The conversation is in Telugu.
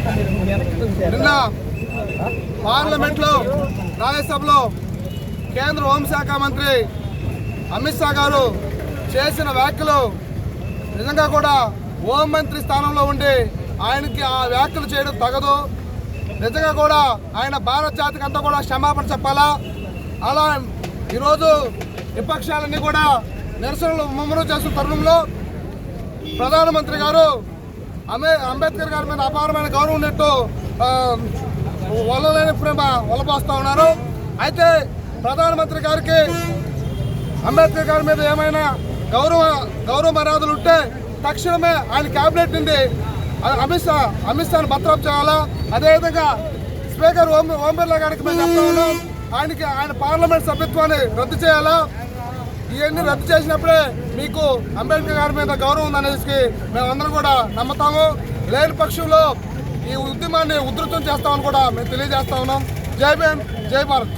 నిన్న పార్లమెంట్లో రాజ్యసభలో కేంద్ర హోంశాఖ మంత్రి అమిత్ షా గారు చేసిన వ్యాఖ్యలు నిజంగా కూడా హోం మంత్రి స్థానంలో ఉండి ఆయనకి ఆ వ్యాఖ్యలు చేయడం తగదు. నిజంగా కూడా ఆయన భారత జాతికి అంతా కూడా క్షమాపణ చెప్పాలా. అలా ఈరోజు విపక్షాలన్నీ కూడా నిరసనలు ముమ్మరం చేస్తున్న తరుణంలో ప్రధానమంత్రి గారు అంబేద్కర్ గారి మీద అపారమైన గౌరవం ఉన్నట్టు వల్లలేని ప్రేమ వల్లపోస్తూ ఉన్నారు. అయితే ప్రధానమంత్రి గారికి అంబేద్కర్ గారి మీద ఏమైనా గౌరవ మర్యాదలు ఉంటే తక్షణమే ఆయన క్యాబినెట్ నుండి అమిత్ షాను బర్తరఫ్ చేయాలా. అదేవిధంగా స్పీకర్ ఓం బిర్లా గారికి మేము చెప్తా ఉన్నాం, ఆయన పార్లమెంట్ సభ్యత్వాన్ని రద్దు చేయాలా. ఇవన్నీ రద్దు చేసినప్పుడే మీకు అంబేద్కర్ గారి మీద గౌరవం ఉందనేసి మేమందరం కూడా నమ్ముతాము. లేని పక్షంలో ఈ ఉద్యమాన్ని ఉధృతం చేస్తామని కూడా మేము తెలియజేస్తా ఉన్నాం. జై భీమ్, జై భారత్.